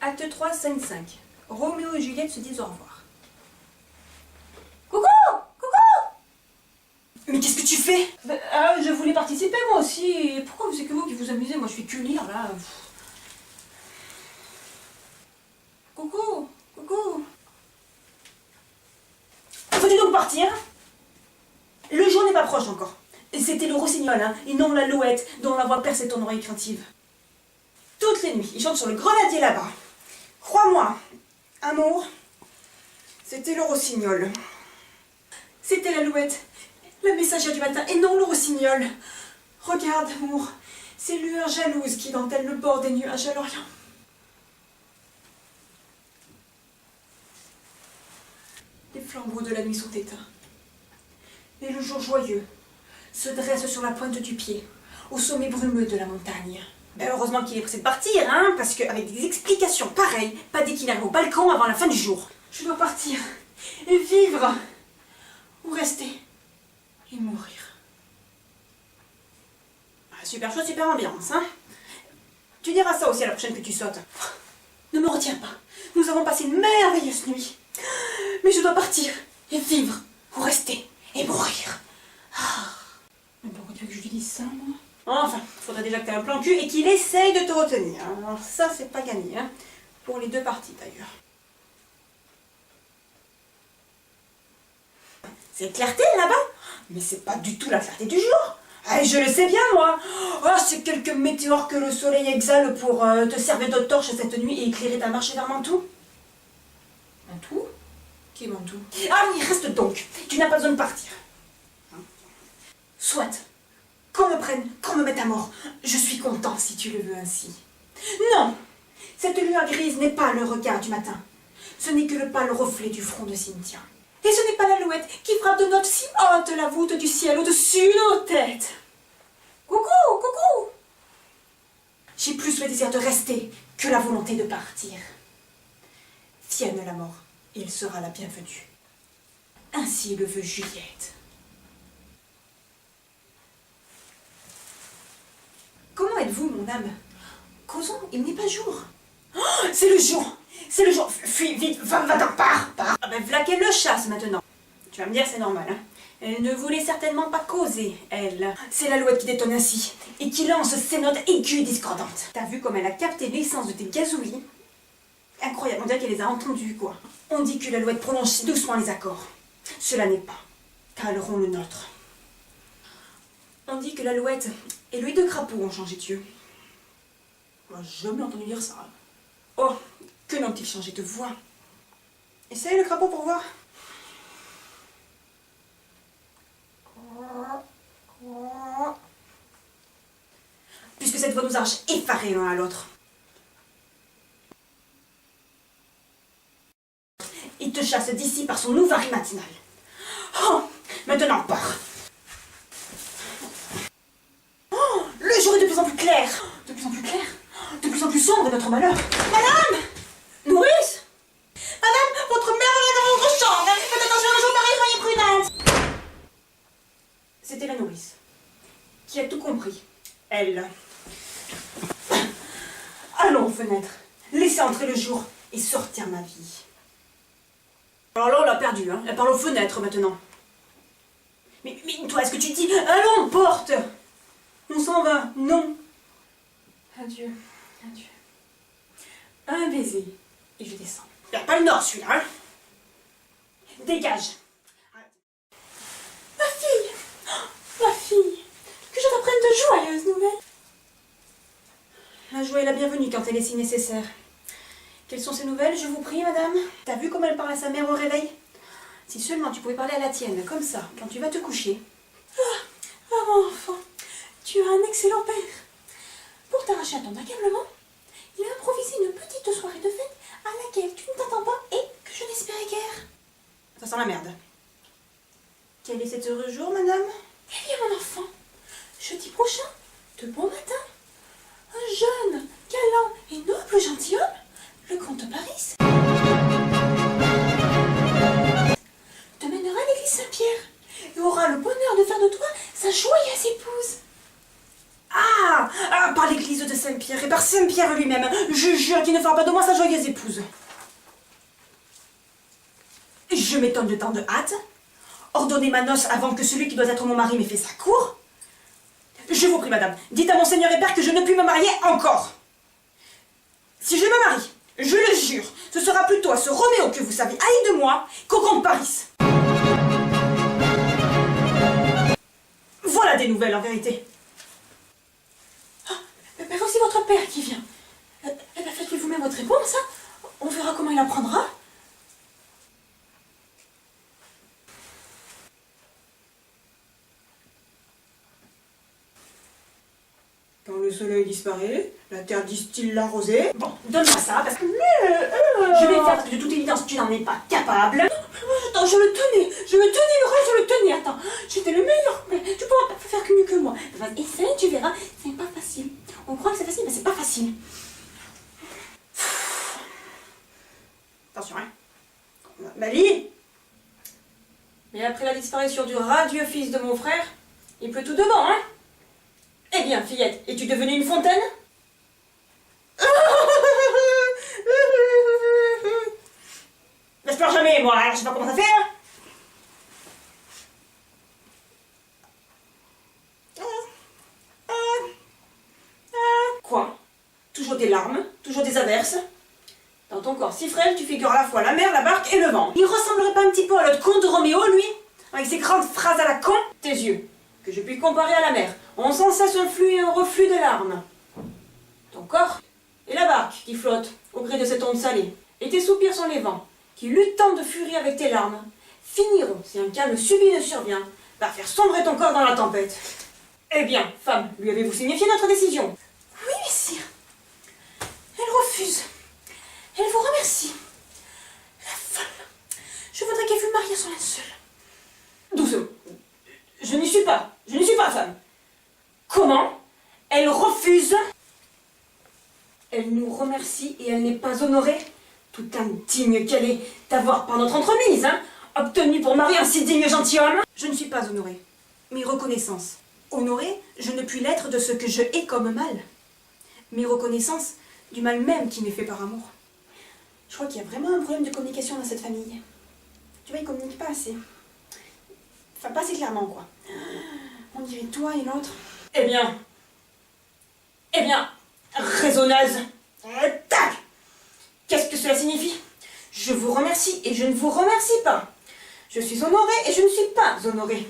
Acte 3, scène 5. Roméo et Juliette se disent au revoir. Coucou! Coucou! Mais qu'est-ce que tu fais? Je voulais participer moi aussi. Pourquoi c'est que vous qui vous amusez? Moi je fais que lire là. Coucou! Coucou! Faut-tu donc partir? Le jour n'est pas proche encore. C'était le rossignol, hein, et non l'alouette dont la voix perçait ton oreille craintive. Toutes les nuits, il chante sur le grenadier là-bas. Crois-moi, amour, c'était le rossignol. C'était l'alouette, la messagère du matin, et non le rossignol. Regarde, amour, ces lueurs jalouses qui dentellent le bord des nuages à l'Orient. Les flambeaux de la nuit sont éteints. Et le jour joyeux se dresse sur la pointe du pied, au sommet brumeux de la montagne. Ben heureusement qu'il est pressé de partir, hein, parce qu'avec des explications pareilles, pas dès qu'il arrive au balcon avant la fin du jour. Je dois partir, et vivre, ou rester, et mourir. Ah, super chaud, super ambiance, hein. Tu diras ça aussi à la prochaine que tu sautes. Ne me retiens pas, nous avons passé une merveilleuse nuit. Mais je dois partir, et vivre, ou rester, et mourir. Mais pourquoi tu veux que je lui dise ça, moi? Enfin, faudrait déjà que tu aies un plan cul et qu'il essaye de te retenir. Alors ça, c'est pas gagné, hein. Pour les deux parties, d'ailleurs. C'est clarté, là-bas? Mais c'est pas du tout la clarté du jour. Ah, je le sais bien, moi. Oh, c'est quelques météores que le soleil exhale pour te servir de torche cette nuit et éclairer ta marche vers Mantoue. Mantoue? Qui est Mantoue? Ah oui, reste donc. Tu n'as pas besoin de partir. Soit, qu'on me prenne, qu'on me mette à mort, je suis content si tu le veux ainsi. Non, cette lueur grise n'est pas le regard du matin. Ce n'est que le pâle reflet du front de Cynthia. Et ce n'est pas l'alouette qui frappe de notes si hautes la voûte du ciel au-dessus de nos têtes. Coucou, coucou! J'ai plus le désir de rester que la volonté de partir. Vienne la mort, il sera la bienvenue. Ainsi le veut Juliette. Comment êtes-vous, mon âme? Causons, il n'est pas jour. Oh, c'est le jour! C'est le jour! Fuis, vite, va-t'en, pars! Ah ben, v'là qu'elle le chasse maintenant. Tu vas me dire, c'est normal, hein? Elle ne voulait certainement pas causer, elle. C'est l'alouette qui détonne ainsi, et qui lance ses notes aiguës discordantes. T'as vu comme elle a capté l'essence de tes gazouillis? Incroyable, on dirait qu'elle les a entendus, quoi. On dit que l'alouette prolonge si doucement les accords. Cela n'est pas, car elles rompt le nôtre. On dit que l'alouette et l'huile de crapaud ont changé de yeux. Moi, j'ai jamais entendu dire ça. Oh, que n'ont-ils changé de voix? Essaye le crapaud pour voir. Puisque cette voix nous arrache effarés l'un à l'autre. Il te chasse d'ici par son ouvari matinal. Oh, maintenant pars. Le jour est de plus en plus clair. De plus en plus clair. De plus en plus sombre est notre malheur. Madame! Nourrice! Madame, votre mère est dans votre chambre. Faites attention, un jour pareil, soyez prudente. C'était la nourrice, qui a tout compris. Elle. Allons aux fenêtres. Laissez entrer le jour et sortir ma vie. Alors là, on l'a perdu, hein. Elle parle aux fenêtres maintenant. Mais toi, est-ce que tu dis allons, porte? On s'en va, non. Adieu, adieu. Un baiser, et je descends. Il n'y a pas le nord, celui-là, hein. Dégage. Ma fille, ma fille, que je t'apprenne de joyeuses nouvelles. La joie est la bienvenue quand elle est si nécessaire. Quelles sont ces nouvelles, je vous prie, madame? T'as vu comment elle parle à sa mère au réveil? Si seulement tu pouvais parler à la tienne, comme ça, quand tu vas te coucher. Ah, mon enfant. Tu as un excellent père. Pour t'arracher à ton accablement, il a improvisé une petite soirée de fête à laquelle tu ne t'attends pas et que je n'espérais guère. Ça sent la merde. Quel est cet heureux jour, madame? Eh bien, mon enfant, jeudi prochain, de bon matin, un jeune, galant et noble gentilhomme, le comte Paris, te mènera à l'église Saint-Pierre et aura le bonheur de faire de toi sa joyeuse épouse. Ah, par l'église de Saint-Pierre et par Saint-Pierre lui-même, je jure qu'il ne fera pas de moi sa joyeuse épouse. Je m'étonne de tant de hâte. Ordonnez ma noce avant que celui qui doit être mon mari m'ait fait sa cour. Je vous prie, madame, dites à mon seigneur et père que je ne puis me marier encore. Si je me marie, je le jure, ce sera plutôt à ce Roméo que vous savez haï de moi qu'au comte Paris. Voilà des nouvelles, en vérité. Ah, ben voici votre père qui vient. Eh bien, faites-lui vous-même votre réponse, hein. On verra comment il la prendra. Quand le soleil disparaît, la terre distille la rosée. Bon, donne-moi ça, parce que... Je vais faire que de toute évidence, tu n'en es pas capable. Attends, je le tenais, Laurent, je le tenais, attends. J'étais le meilleur, mais tu pourras pas faire mieux que moi. Essaye, tu verras, c'est pas facile. On croit que c'est facile, mais c'est pas facile. Attention, hein. Mali. Mais après la disparition du radieux fils de mon frère, il pleut tout devant, hein. Eh bien, fillette, es-tu devenue une fontaine? Je pleure jamais, moi, alors je sais pas comment ça fait, hein. Quoi? Toujours des larmes, toujours des averses. Dans ton corps si frêle, tu figures à la fois la mer, la barque et le vent. Il ressemblerait pas un petit peu à l'autre conte de Roméo, lui? Avec ses grandes phrases à la con? Tes yeux, que je puis comparer à la mer, ont sans cesse un flux et un reflux de larmes. Ton corps et la barque qui flotte au gré de cette onde salée, et tes soupirs sont les vents, qui luttant de furie avec tes larmes, finiront, si un calme subit ne survient, par faire sombrer ton corps dans la tempête. Eh bien, femme, lui avez-vous signifié notre décision? Oui, messire. Elle refuse. Elle vous remercie. La folle. Je voudrais qu'elle fût mariée à son linceul. Doucement. Je n'y suis pas, femme. Comment? Elle refuse? Elle nous remercie et elle n'est pas honorée? Tout indigne qu'elle est d'avoir par notre entremise, hein, obtenu pour marier un si digne gentilhomme. Je ne suis pas honorée, mais reconnaissance. Honorée, je ne puis l'être de ce que je hais comme mal. Mais reconnaissance du mal même qui m'est fait par amour. Je crois qu'il y a vraiment un problème de communication dans cette famille. Tu vois, ils communiquent pas assez. Enfin, pas assez clairement, quoi. On dirait toi et l'autre. Eh bien, raisonneuse. Tac! Qu'est-ce que cela signifie? Je vous remercie et je ne vous remercie pas. Je suis honorée et je ne suis pas honorée.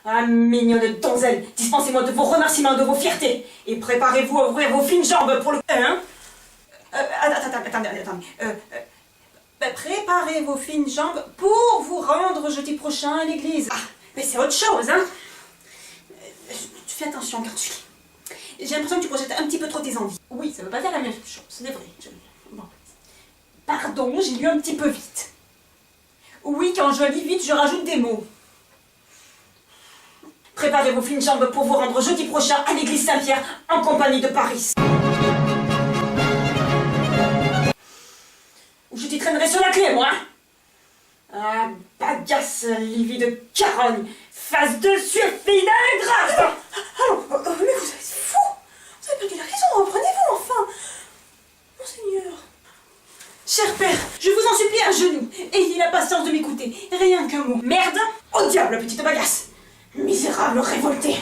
Ah, mignonne donzelle, dispensez-moi de vos remerciements, de vos fiertés, et préparez-vous à ouvrir vos fines jambes pour le... Hein? Attendez. Préparez vos fines jambes pour vous rendre jeudi prochain à l'église. Ah, mais c'est autre chose, hein? Tu fais attention quand tu lis. J'ai l'impression que tu projettes un petit peu trop tes envies. Oui, ça ne veut pas dire la même chose, c'est vrai. Bon. Pardon, j'ai lu un petit peu vite. Oui, quand je lis vite, je rajoute des mots. Préparez vos fines jambes pour vous rendre jeudi prochain à l'église Saint-Pierre en compagnie de Paris. Ou je t'y traînerai sur la clé, moi. Ah, bagasse livide carogne, face dessus, fille d'ingrat. Allons, mais vous êtes fou. Vous avez perdu la raison, reprenez-vous enfin. Monseigneur. Cher père, je vous en supplie à genoux, ayez la patience de m'écouter, rien qu'un mot. Merde. Au diable, petite bagasse. Misérable révolté.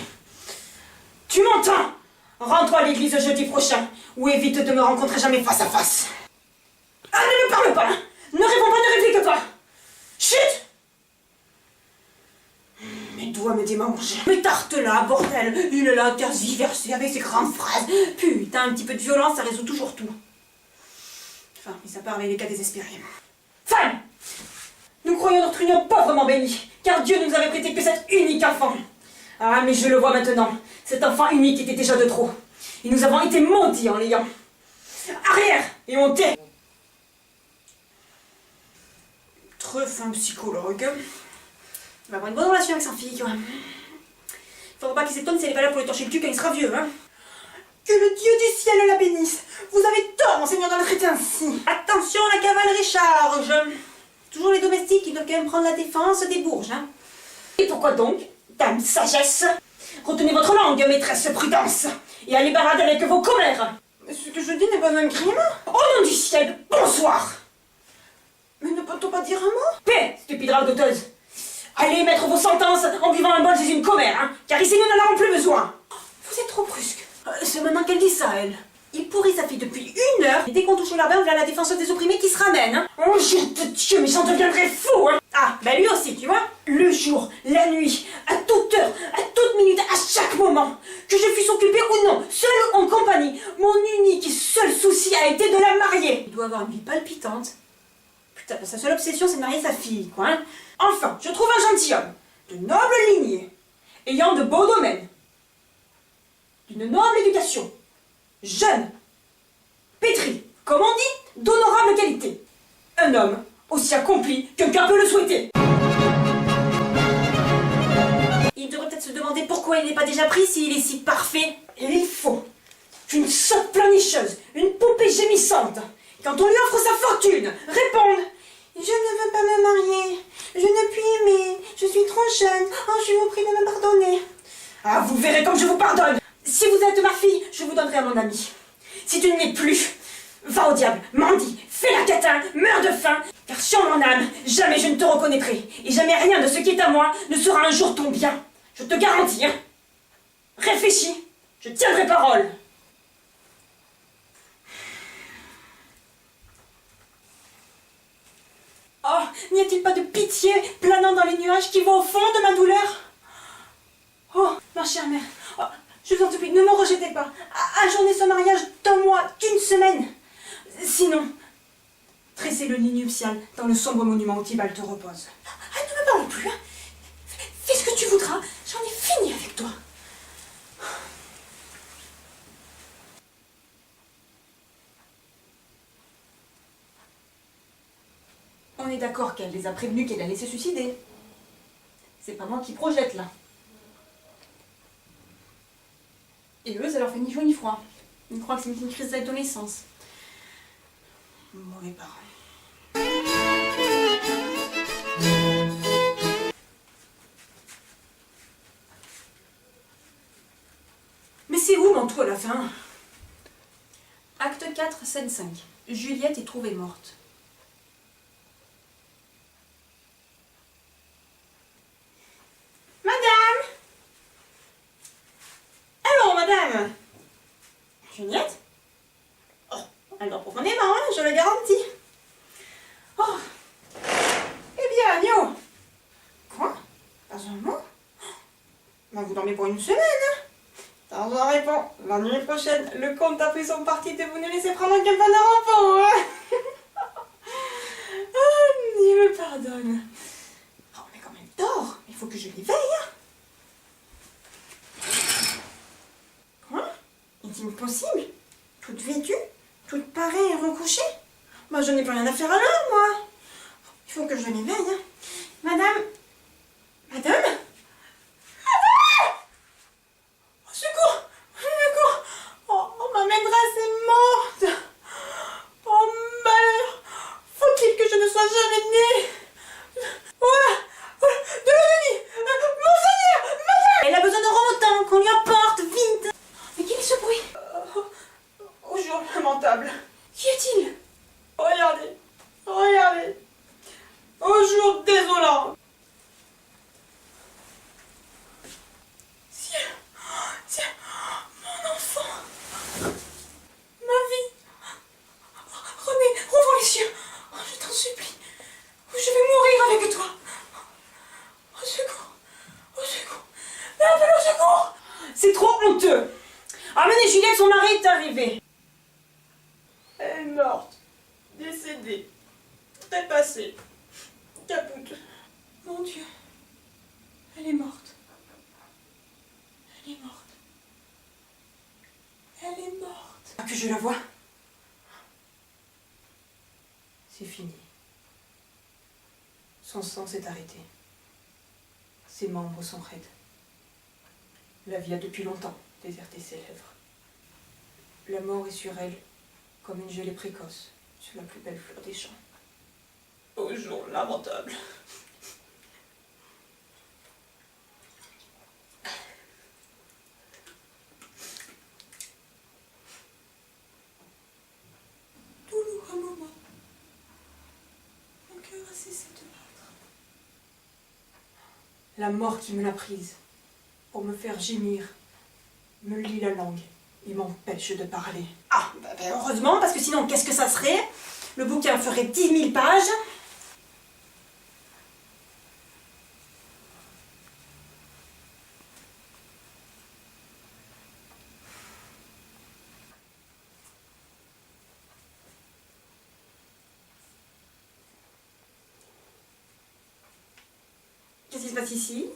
Tu m'entends? Rends-toi à l'église jeudi prochain, ou évite de me rencontrer jamais face à face. Ah, ne me parle pas! Ne réponds pas, ne réplique pas! Chut! Mes doigts me démangent. Mes tartes là, bordel! Une là, tergiversée avec ses grandes phrases. Putain, un petit peu de violence, ça résout toujours tout. Enfin, mis à part les cas désespérés. Femme! Nous croyons notre union pauvrement bénie, car Dieu ne nous avait prêté que cet unique enfant. Ah, mais je le vois maintenant. Cet enfant unique était déjà de trop. Et nous avons été maudits en l'ayant. Arrière! Et on tait! Très fin psychologue. Il va avoir une bonne relation avec sa fille, quoi. Il faudra pas qu'il s'étonne si elle est pas là pour lui torcher le cul quand il sera vieux, hein. Que le Dieu du ciel la bénisse. Vous avez tort, monseigneur, de le traiter ainsi. Attention, la cavalerie charge. Toujours les domestiques qui doivent quand même prendre la défense des bourges, hein. Et pourquoi donc, dame sagesse, Retenez votre langue, maîtresse Prudence, et allez barader avec vos commères. Mais ce que je dis n'est pas un crime. Au nom du ciel, bonsoir. Mais ne peut-on pas dire un mot? Paix, stupide radoteuse. Allez mettre vos sentences en buvant un bol chez une commère, hein, car ici nous n'en avons plus besoin. Vous êtes trop brusque. C'est maintenant qu'elle dit ça, elle. Il pourrit sa fille depuis 1 heure, et dès qu'on touche au larbin, voilà la défense des opprimés qui se ramène. Hein. Oh, jour de Dieu, mais j'en deviendrai fou, hein. Ah, bah lui aussi, tu vois. Le jour, la nuit, à toute heure, à toute minute, à chaque moment, que je puisse occuper ou non, seul ou en compagnie, mon unique et seul souci a été de la marier. Il doit avoir une vie palpitante. Putain, sa seule obsession, c'est de marier sa fille, quoi. Hein. Enfin, je trouve un gentilhomme, de noble lignée, ayant de beaux domaines, d'une noble éducation, jeune, pétri, comme on dit, d'honorable qualité. Un homme aussi accompli qu'un cœur peut le souhaiter. Il devrait peut-être se demander pourquoi il n'est pas déjà pris s'il est si parfait. Et il faut qu'une sotte pleurnicheuse, une poupée gémissante, quand on lui offre sa fortune, réponde: je ne veux pas me marier, je ne puis aimer, je suis trop jeune, oh je vous prie de me pardonner. Ah, vous verrez comme je vous pardonne. Si vous êtes ma fille, je vous donnerai à mon ami. Si tu ne l'es plus, va au diable, mendie, fais la catin, meurs de faim, car sur mon âme, jamais je ne te reconnaîtrai, et jamais rien de ce qui est à moi ne sera un jour ton bien. Je te garantis, hein. Réfléchis, je tiendrai parole. Oh, n'y a-t-il pas de pitié planant dans les nuages qui va au fond de ma douleur? Oh, ma chère mère, oh, je vous en supplie, ne me rejetez pas. Ajournez ce mariage d'1 mois, d'1 semaine. Sinon, tressez le lit nuptial dans le sombre monument où Tybalt repose. Ah, ne me parle plus. Hein. Fais ce que tu voudras, j'en ai fini avec toi. On est d'accord qu'elle les a prévenus qu'elle allait se suicider. C'est pas moi qui projette là. Et eux, ça leur fait ni chaud ni froid. Ils croient que c'est une crise d'adolescence. Mauvais parents. Mais c'est où Mantoue à la fin? Acte 4, scène 5. Juliette est trouvée morte. Madame! Allô, madame? Juliette? Oh, elle dort profondément, hein, je le garantis. Oh! Eh bien, Agneau! Quoi? Pas un mot? Bah, vous dormez pour 1 semaine, hein? Tarzan répond, la nuit prochaine, le comte a pris son parti de vous ne laisser prendre qu'un pan à repos, hein? Oh, il me pardonne. Oh, mais quand même dort, il faut que je l'éveille, hein? Quoi? Est-il possible? Toute vêtue? Toute parée et recouchée? Bah, je n'ai plus rien à faire à l'heure, moi. Il faut que je l'éveille, hein? Madame? Madame? Ma maîtresse est morte. Oh malheur. Faut-il que je ne sois jamais née? Voilà. De l'ennemi. Monseigneur, madame. Elle a besoin de remontant, qu'on lui apporte, vite. Mais quel est ce bruit? Au jour lamentable. Qu'y a-t-il? Regardez. Regardez. Au jour désolant. Tiens, mon enfant. Ma vie. René, ouvre les yeux. Oh, je t'en supplie. Je vais mourir avec toi. Au secours. Au secours. Appelle au secours. C'est trop honteux. Amenez Juliette, son mari est arrivé. Elle est morte. Décédée. Trépassée. Capoute. Mon Dieu. Elle est morte. Elle est morte. Elle est morte. Ah, que je la vois. C'est fini. Son sang s'est arrêté. Ses membres sont raides. La vie a depuis longtemps déserté ses lèvres. La mort est sur elle comme une gelée précoce sur la plus belle fleur des champs. Au jour lamentable. La mort qui me l'a prise, pour me faire gémir, me lie la langue et m'empêche de parler. Ah, bah, heureusement, parce que sinon, qu'est-ce que ça serait? Le bouquin ferait 10 000 pages. Qu'est-ce qui se passe ici?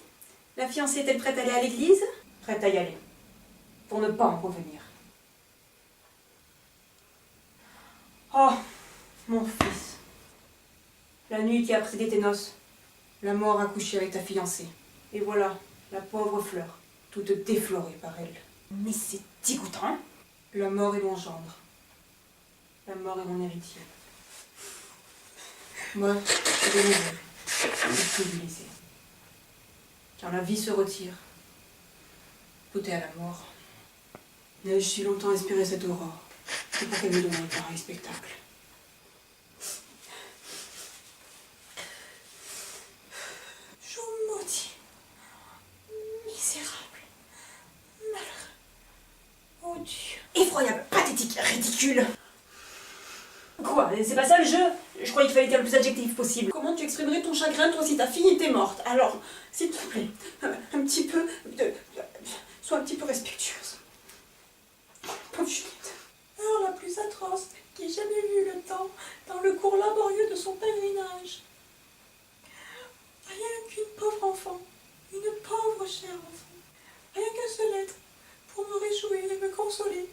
La fiancée est-elle prête à aller à l'église? Prête à y aller, pour ne pas en revenir. Oh, mon fils. La nuit qui a précédé tes noces, la mort a couché avec ta fiancée. Et voilà, la pauvre fleur, toute déflorée par elle. Mais c'est dégoûtant. La mort est mon gendre. La mort est mon héritier. Moi, je vais mourir. Je ne peux lui laisser. Car la vie se retire. Tout est à la mort. N'ai-je si longtemps espéré cette aurore? C'est pour qu'elle me donne un pareil spectacle. Je vous maudis. Misérable. Malheureux. Odieux. Effroyable, pathétique, ridicule. Quoi? C'est pas ça le jeu? Je croyais qu'il fallait dire le plus adjectif possible. Comment tu exprimerais ton chagrin, toi, si ta fille était morte? Alors, s'il te plaît, un petit peu de... Sois un petit peu respectueuse. Pauvre Juliette. Heure la plus atroce qu'ait jamais vu le temps dans le cours laborieux de son pèlerinage. Rien qu'une pauvre enfant, une pauvre chère enfant. Rien qu'un seul être pour me réjouir et me consoler.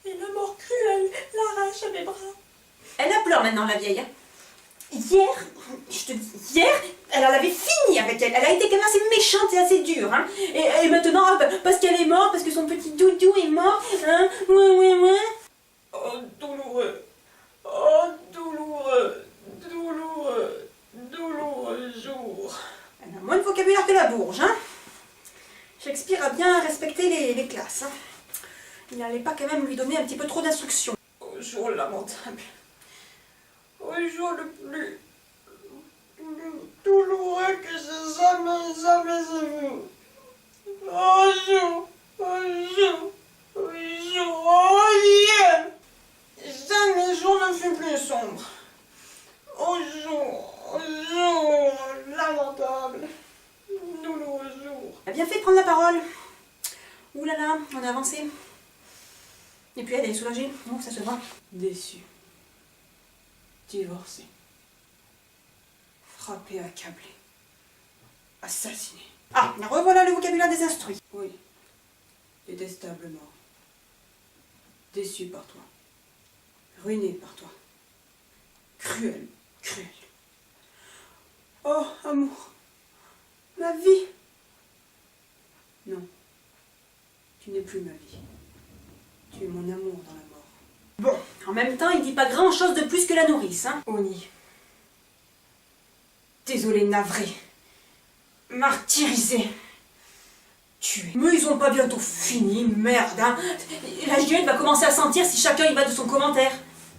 Et la mort cruelle l'arrache à mes bras. Elle a pleuré maintenant, la vieille. Hier, je te dis, hier, elle en avait fini avec elle. Elle a été quand même assez méchante et assez dure. Hein. Et maintenant, parce qu'elle est morte, parce que son petit doudou est mort, hein, ouais. Oh, douloureux. Oh, douloureux. Douloureux jour. Elle a moins de vocabulaire que la bourge, hein. Shakespeare a bien respecté les classes. Hein. Il n'allait pas quand même lui donner un petit peu trop d'instructions. Au jour lamentable. Au jour le plus douloureux que j'ai jamais vu. Au jour. Jamais jour ne fut plus sombre. Au jour lamentable. Douloureux jour. Elle a bien fait de prendre la parole. Ouh là là, on a avancé. Et puis elle est soulagée. Oh, ça se voit. Déçue. Divorcée. Frappée, accablée. Assassinée. Ah, revoilà le vocabulaire des instruits. Oui. Détestable mort. Déçue par toi. Ruinée par toi. Cruelle. Oh, amour. Ma vie. Non. Tu n'es plus ma vie. Tu es mon amour dans la mort. Bon, en même temps, il dit pas grand-chose de plus que la nourrice, hein. Oni. Désolée, navrée. Martyrisée. Tuée. Mais ils ont pas bientôt fini, merde, hein. La Juliette va commencer à sentir si chacun y va de son commentaire.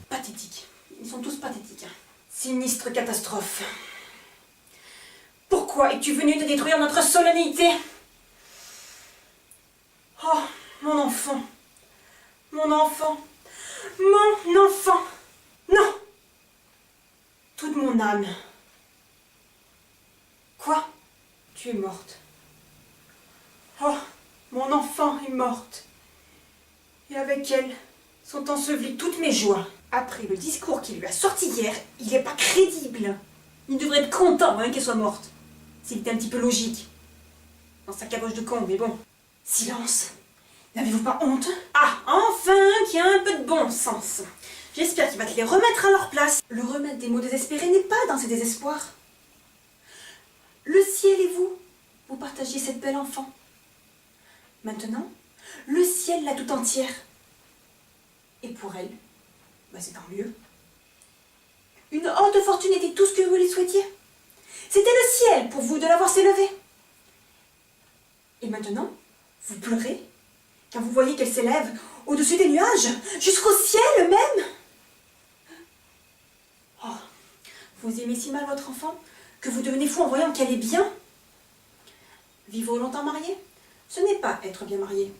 Pathétique. Ils sont tous pathétiques. Hein. Sinistre catastrophe. Pourquoi es-tu venu te détruire notre solennité? Oh, mon enfant. Mon enfant. Non. Toute mon âme. Quoi? Tu es morte. Oh, mon enfant est morte. Et avec elle sont ensevelies toutes mes joies. Après le discours qu'il lui a sorti hier, il n'est pas crédible. Il devrait être content hein, qu'elle soit morte. S'il était un petit peu logique. Dans sa caboche de con, mais bon. Silence. N'avez-vous pas honte? Ah, enfin, qu'il y a un peu de bon sens. J'espère qu'il va te les remettre à leur place. Le remède des mots désespérés n'est pas dans ces désespoirs. Le ciel et vous partagez cette belle enfant. Maintenant, le ciel l'a tout entière. Et pour elle, c'est tant mieux. Une haute fortune était tout ce que vous lui souhaitiez. C'était le ciel pour vous de l'avoir s'élevé. Et maintenant, vous pleurez car vous voyez qu'elle s'élève au-dessus des nuages, jusqu'au ciel même. Oh, vous aimez si mal votre enfant que vous devenez fou en voyant qu'elle est bien. Vivre longtemps marié, ce n'est pas être bien marié.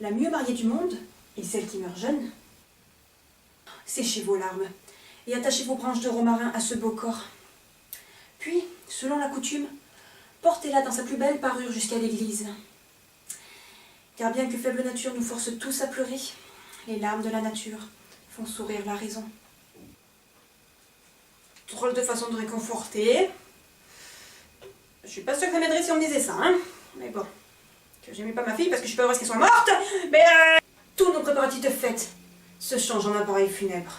La mieux mariée du monde est celle qui meurt jeune. Séchez vos larmes et attachez vos branches de romarin à ce beau corps. Puis, selon la coutume, portez-la dans sa plus belle parure jusqu'à l'église. Car bien que faible nature nous force tous à pleurer, les larmes de la nature font sourire la raison. Drôle de façon de réconforter. Je suis pas sûre que ça m'aiderait si on me disait ça, hein. Mais bon, que j'aimais pas ma fille parce que je suis pas heureuse qu'elle soit morte, mais tous nos préparatifs de fête se changent en appareil funèbre.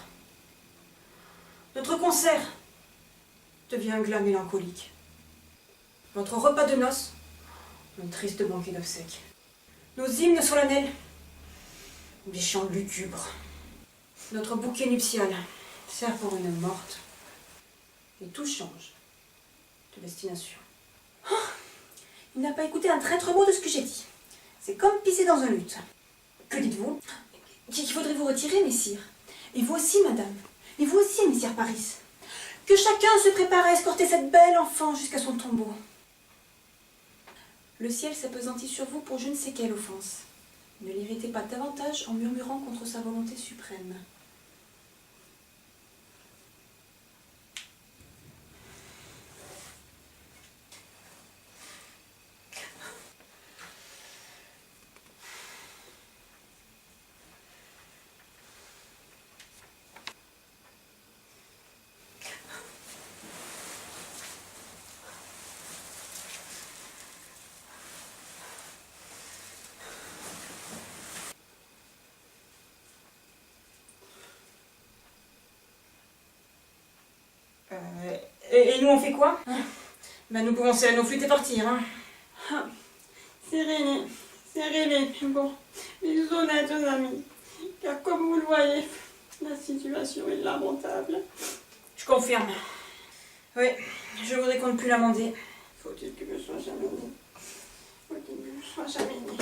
Notre concert devient un glas mélancolique. Notre repas de noces, un triste banquet d'obsèques. Nos hymnes solennels, des chants lugubres. Notre bouquet nuptial sert pour une morte. Et tout change de destination. Oh, il n'a pas écouté un traître mot de ce que j'ai dit. C'est comme pisser dans un luth. Que dites-vous? Qu'il faudrait vous retirer, messire. Et vous aussi, madame. Et vous aussi, messire Paris. Que chacun se prépare à escorter cette belle enfant jusqu'à son tombeau. Le ciel s'appesantit sur vous pour je ne sais quelle offense. Ne l'irritez pas davantage en murmurant contre sa volonté suprême. Et nous on fait quoi? Ben nous pouvons serrer nos flûtes et partir. Hein. Serrez-les, serrez-les, bon, les honnêtes amis, car comme vous le voyez, la situation est lamentable. Je confirme. Oui, je voudrais qu'on ne puisse l'amender. Faut-il que je sois jamais né? Faut-il que je sois jamais né?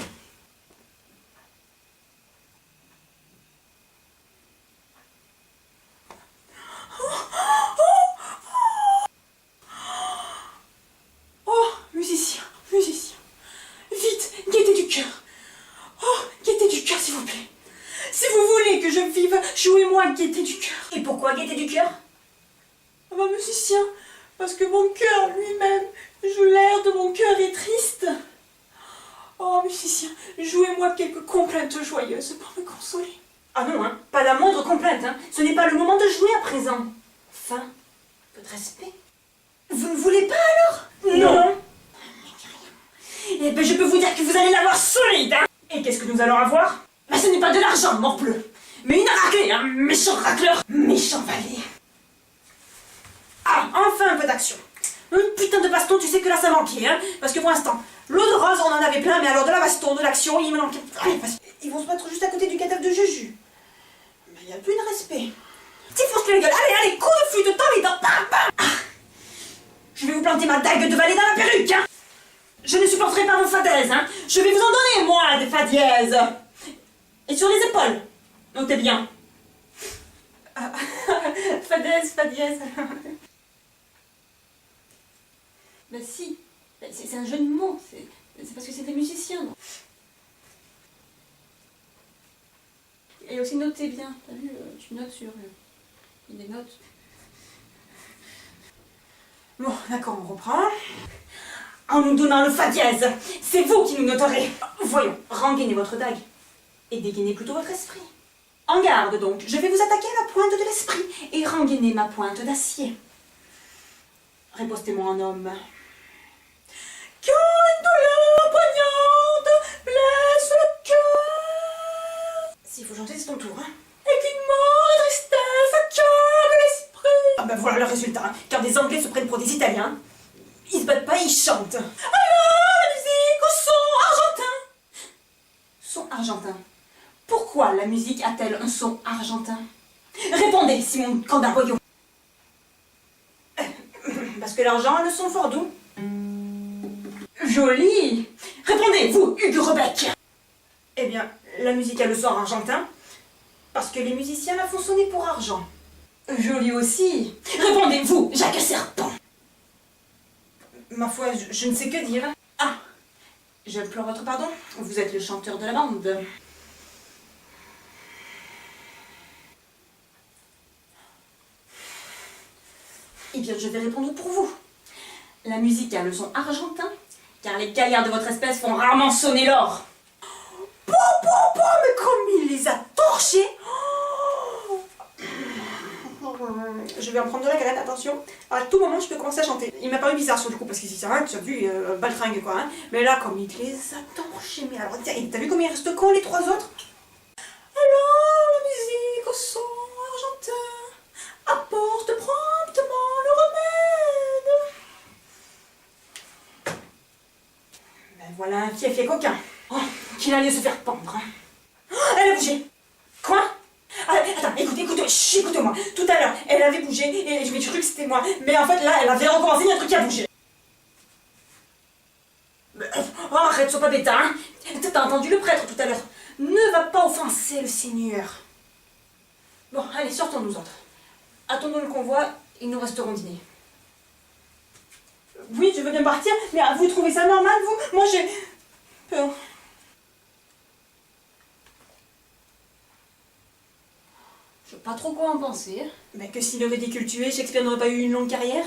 Oh, musicien, musicien. Vite, gaieté du cœur. Oh, gaieté du cœur, s'il vous plaît. Si vous voulez que je vive, jouez-moi gaieté du cœur. Et pourquoi gaieté du cœur? Ah bah musicien, parce que mon cœur lui-même joue l'air de mon cœur est triste. Oh musicien, jouez-moi quelques complaintes joyeuses pour me consoler. Ah non, hein, pas la moindre complainte, hein. Ce n'est pas le moment de jouer à présent. Enfin, peu de respect. Vous ne voulez pas alors? Non. Eh ben je peux vous dire que vous allez l'avoir solide, hein. Et qu'est-ce que nous allons avoir? Ben ce n'est pas de l'argent, morbleu, mais une raclée, un méchant racleur, méchant valet. Ah, enfin un peu d'action. Une putain de baston, tu sais que là ça manquait, hein. Parce que pour l'instant, l'eau de rose on en avait plein, mais alors de la baston, de l'action, il me manquait. Ils vont se mettre juste à côté du cadavre de Juju. Mais il n'y a plus de respect. Petit fourche la gueule, allez, allez, coup de flûte dans les dents, bam, bam. Ah. Je vais vous planter ma dague de valet dans la perruque, hein. Je ne supporterai pas vos fadaises, hein. Je vais vous en donner, moi, des fa dièses. Et sur les épaules, notez bien. Fadaise, fa dièse. Ben si, ben, c'est un jeu de mots, c'est parce que c'est des musiciens. Donc. Et aussi notez bien, t'as vu, tu notes sur des notes. Bon, d'accord, on reprend. En nous donnant le fa dièse, c'est vous qui nous noterez. Voyons, rengainez votre dague et dégainez plutôt votre esprit. En garde donc, je vais vous attaquer à la pointe de l'esprit et rengainer ma pointe d'acier. Ripostez-moi en homme. Quand une douleur poignante blesse le cœur. S'il faut chanter, c'est ton tour, hein. Et qu'une mort de tristesse accable l'esprit. Ah ben voilà le résultat, hein. Car des Anglais se prennent pour des Italiens. Ils se battent pas, ils chantent. Alors la musique au son argentin. Son argentin. Pourquoi la musique a-t-elle un son argentin? Répondez, Simon Candaroyo. Parce que l'argent a le son fort doux. Joli. Répondez, vous, Hugues Rebec. Eh bien, la musique a le son argentin parce que les musiciens la font sonner pour argent. Joli aussi. Répondez, vous, Jacques Serpent. Ma foi, je ne sais que dire. Ah, J'implore votre pardon. Vous êtes le chanteur de la bande. Eh bien, je vais répondre pour vous. La musique a le son argentin, car les gaillards de votre espèce font rarement sonner l'or. Mais comme il les a torchés! Je vais en prendre de la galette, attention. À tout moment, je peux commencer à chanter. Il m'a paru bizarre sur le coup, parce qu'il s'est rien, tu as vu, baltringue quoi. Hein. Mais là, comme il les a torchés, mais alors, tiens, t'as vu combien il reste con les trois autres? Alors, la musique au son argentin apporte promptement le remède. Ben voilà un fief et coquin. Oh, qu'il allait se faire pendre. Hein. Oh, elle a bougé. Quoi? Ah, attends, écoutez-moi. Tout à l'heure, elle avait bougé et je m'ai cru que c'était moi. Mais en fait, là, elle avait recommencé, il y a un truc qui a bougé. Oh, arrête, sois pas bêta, hein. T'as entendu le prêtre tout à l'heure. Ne va pas offenser le Seigneur. Bon, allez, sortons nous autres. Attendons le convoi, et nous resterons dîner. Oui, je veux bien partir, mais vous trouvez ça normal, vous? Moi, j'ai peur. Je sais pas trop quoi en penser. Mais que si le ridicule tué, Shakespeare n'aurait pas eu une longue carrière?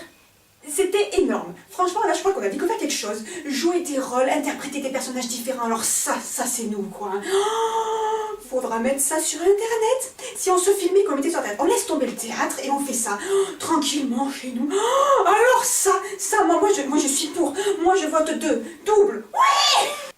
C'était énorme. Franchement, là, je crois qu'on a découvert quelque chose. Jouer des rôles, interpréter des personnages différents. Alors ça c'est nous, quoi. Oh, faudra mettre ça sur Internet. Si on se filmait comme on était sur Internet, on laisse tomber le théâtre et on fait ça tranquillement chez nous. Oh, alors ça, moi je suis pour. Moi, je vote 2. Double. Ouais!